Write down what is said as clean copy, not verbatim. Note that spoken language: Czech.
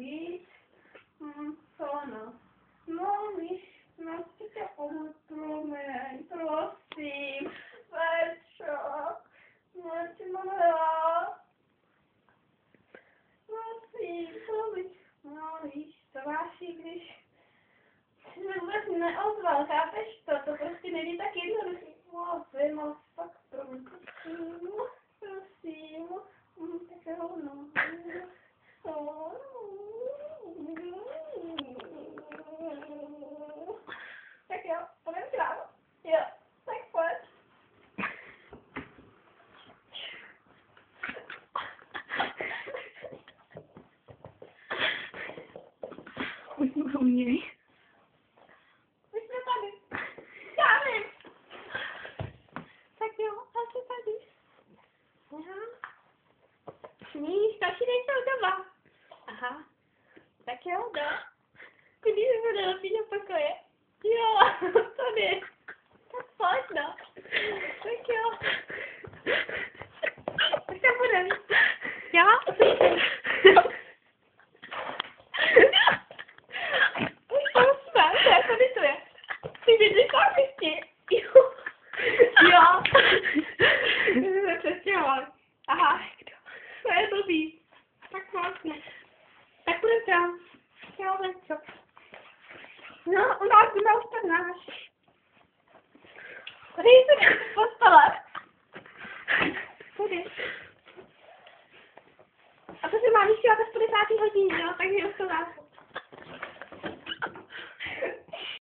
víc. Co no? No, víš, prostě tě promiň, prosím, Verčo, máte mám rád. Prosím, no víš, to váší, když se vůbec neozval, chápeš to? To prostě není tak jednoduchý. No, vím, ale tak promiň, prosím, tak jo, no. Tak jo, půjdem krát. Jo, tak pojď. U něj. My jsme tady. Já vím. Tak jo, a jsi tady. Aha. Sníš, další den jsou doma. Aha. Tak jo, no. Kudy se bude lepší do pokoje? Jo, tady. Tak pojď, no. Tak jo. Tak tam budem. Jo? Už tam jsme, tady to je. Ty bydlíš na místě. Jo. Jo. Jsme přestěhovali. Aha. To je blbý. Tak vlastně. Tak budem tam. Jo, co? No, u nás doma už tak náš. Tady se postele. Tady. A to se má vysílat až po 10. hodině, jo? Takže už to dá.